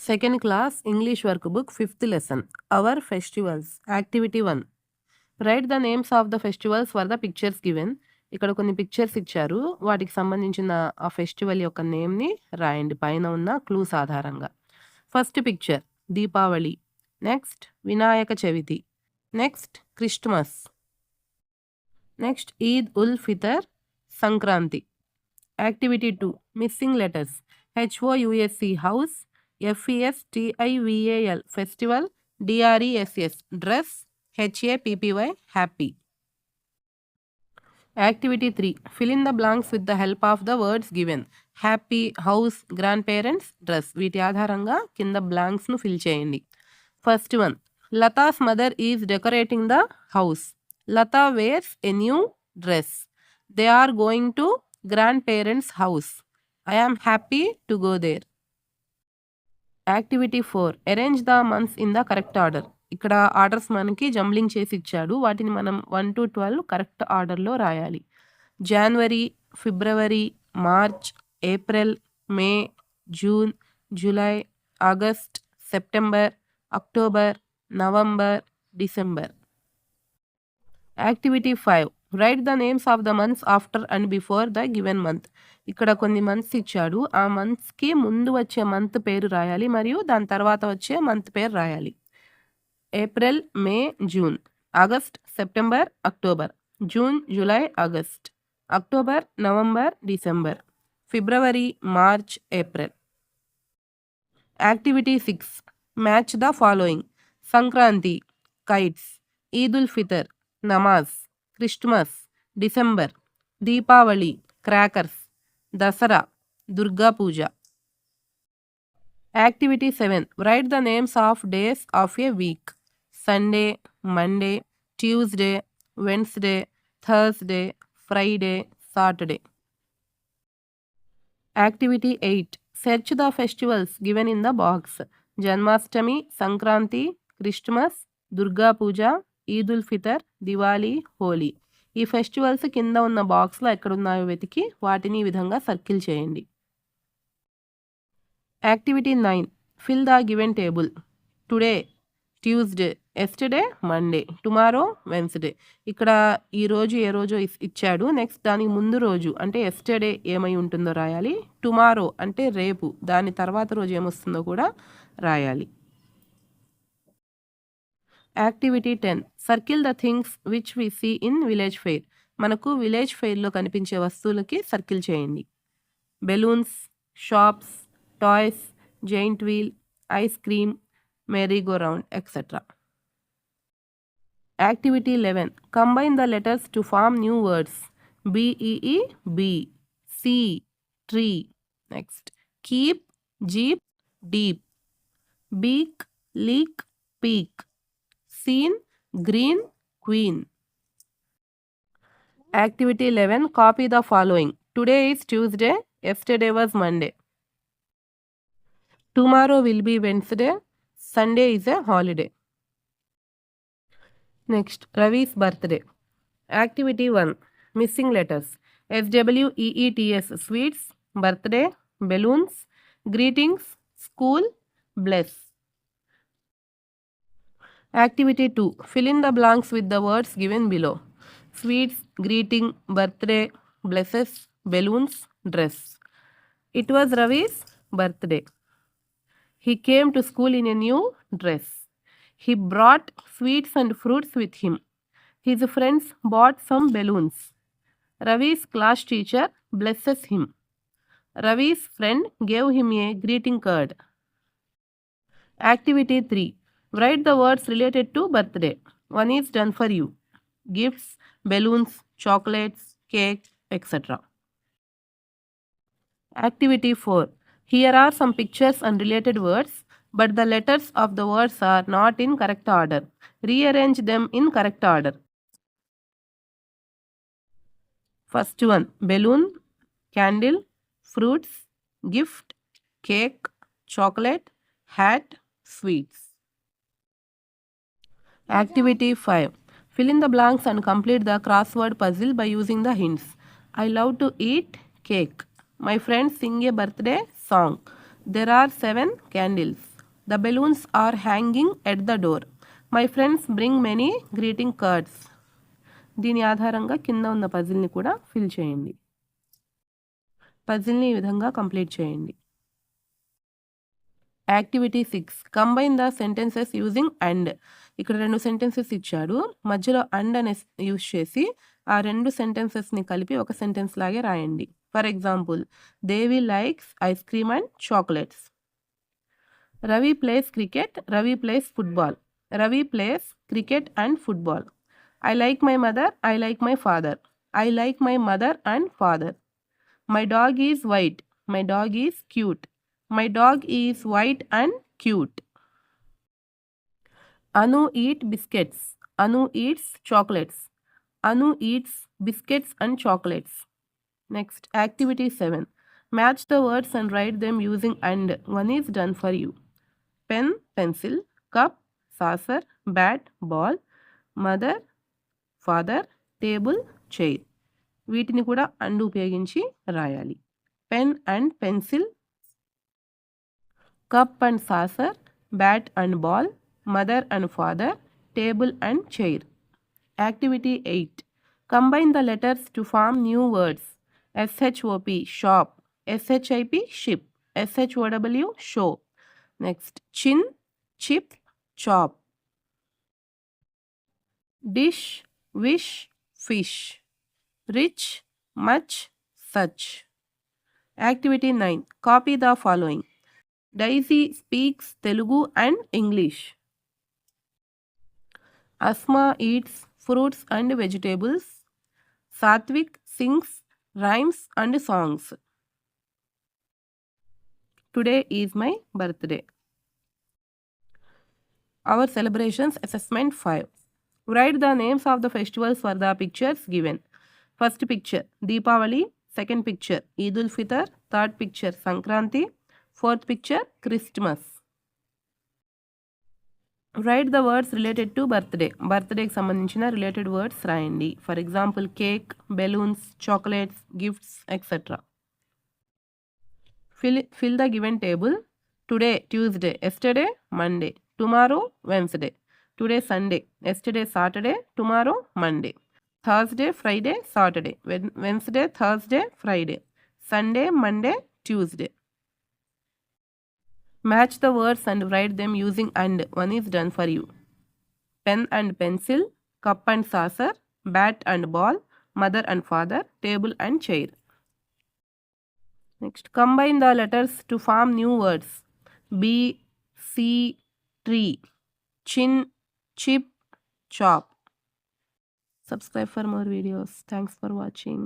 Second class English workbook, 5th lesson. Our festivals. Activity 1. Write the names of the festivals for the pictures given. ఇక్కడ కొన్ని pictures ఇచ్చారు. వాటికి సంబంధించిన ఆ festival యొక్క నేమ్ని రాయండి పైన ఉన్న క్లూస్ ఆధారంగా. First picture Deepavali, next Vinayaka Chavithi, next Christmas, next Eid ul Fitr Sankranti. Activity 2. Missing letters. HOUSE house, FESTIVAL festival, DRESS dress, HAPPY happy. Activity 3. Fill in the blanks with the help of the words given. Happy, house, grandparents, dress. వీటి ఆధారంగా కింద బ్లాంక్స్ను fill చేయండి. First one, Lata's mother is decorating the house. Lata wears a new dress. They are going to grandparents house. I am happy to go there. Activity 4. Arrange the months in the correct order. ఇక్కడ orders మనకి jumbling చేసి ఇచ్చాడు. వాటిని మనం 1 to 12 correct ఆర్డర్లో రాయాలి. January, February, March, April, May, June, July, August, September, October, November, December. Activity 5. Write the names of the months after and before the given month. ఇక్కడ కొన్ని మంత్స్ ఇచ్చాడు. ఆ మంత్స్కి ముందు వచ్చే మంత్ పేరు రాయాలి మరియు దాని తర్వాత వచ్చే మంత్ పేరు రాయాలి. April, May, June, August, September, October, June, July, August, October, November, December, February, March, April. Activity 6. Match the following. Sankranti, kites. Eid ul Fitr, namaz. Christmas, December. Deepavali, crackers. Dasara, Durga Puja. Activity 7. Write the names of days of a week. Sunday, Monday, Tuesday, Wednesday, Thursday, Friday, Saturday. Activity 8. Search the festivals given in the box. Janmashtami, Sankranti, Christmas, Durga Puja, Eid ul Fitr, Diwali, Holi. ఈ festivals కింద ఉన్న బాక్స్లో ఎక్కడున్నాయో వెతికి వాటిని ఈ విధంగా circle చేయండి. Activity 9. Fill the given table. Today, Tuesday, yesterday, Monday, tomorrow, Wednesday. ఇక్కడ ఈరోజు ఏ రోజు ఇచ్చాడు. నెక్స్ట్ దానికి ముందు రోజు అంటే ఎస్టర్డే ఏమై ఉంటుందో రాయాలి. టుమారో అంటే రేపు, దాని తర్వాత రోజు ఏమొస్తుందో కూడా రాయాలి. Activity 10. Circle the things which we see in village fair. మనకు విలేజ్ ఫెయిర్లో కనిపించే వస్తువులకి సర్కిల్ చేయండి. Balloons, shops, toys, giant wheel, ice cream, merry-go round, etc. Activity 11. Combine the letters to form new words. BEE, bee. C, tree. Next. Keep, jeep, deep. Beak, leak, peak. Scene, green, queen. Activity 11. Copy the following. Today is Tuesday. Yesterday was Monday. Tomorrow will be Wednesday. Sunday is a holiday. Next, Ravi's birthday. Activity 1. Missing letters. SWEETS, sweets, birthday, balloons, greetings, school, bless. Activity 2. Fill in the blanks with the words given below. Sweets, greeting, birthday, blesses, balloons, dress. It was Ravi's birthday. He came to school in a new dress. He brought sweets and fruits with him. His friends bought some balloons. Ravi's class teacher blesses him. Ravi's friend gave him a greeting card. Activity 3. Write the words related to birthday. One is done for you. Gifts, balloons, chocolates, cake, etc. Activity 4. Here are some pictures and related words, but the letters of the words are not in correct order. Rearrange them in correct order. First one, balloon, candle, fruits, gift, cake, chocolate, hat, sweets. Activity 5. Fill in the blanks and complete the crossword puzzle by using the hints. I love to eat cake. My friends sing a birthday song. There are 7 candles. The balloons are hanging at the door. My friends bring many greeting cards. దీని ఆధారంగా కింద ఉన్న పజిల్ని కూడా fill చేయండి. పజిల్ని ఈ విధంగా complete చేయండి. Activity 6 combine the sentences using and. ఇక్కడ 2 సెంటెన్సెస్ ఇచ్చాడు, మధ్యలో అండ్ అనే యూజ్ చేసి ఆ 2 సెంటెన్సెస్ని కలిపి ఒక సెంటెన్స్ లాగే రాయండి. For example, Devi likes ice cream and chocolates. Ravi place cricket, Ravi place football. Ravi place cricket and football. I like my mother, I like my father. I like my mother and father. My dog is white, my dog is cute. My dog is white and cute. Anu eat biscuits, Anu eats chocolates. Anu eats biscuits and chocolates. Next, activity 7. Match the words and write them using and. One is done for you. Pen, pencil, cup, saucer, bat, ball, mother, father, table, chair. వీటిని కూడా and ఉపయోగించి రాయాలి. Pen and pencil, cup and saucer, bat and ball, mother and father, table and chair. Activity 8. Combine the letters to form new words. SHOP shop, SHIP ship, SHOW show. Next, chin, chip, chop. Dish, wish, fish. Rich, much, such. Activity 9. Copy the following. Daisy speaks Telugu and English. Asma eats fruits and vegetables. Satvik sings rhymes and songs. Today is my birthday. Our celebrations assessment 5. Write the names of the festivals for the pictures given. First picture, Deepavali. Second picture, Eid ul-Fitr. Third picture, Sankranti. Fourth picture, Christmas. Write the words related to birthday. Birthday కి సంబంధించిన related words రాయండి. For example, cake, balloons, chocolates, gifts, etc. Fill the given table. Today, Tuesday. Yesterday, Monday. Tomorrow, Wednesday. Today Sunday, yesterday Saturday, tomorrow Monday. Thursday, Friday, Saturday. Wednesday, Thursday, Friday. Sunday, Monday, Tuesday. Match the words and write them using and. One is done for you. Pen and pencil, cup and saucer, bat and ball, mother and father, table and chair. Next, combine the letters to form new words. B, C, tree. Chin, chip, chop. Subscribe for more videos. Thanks for watching.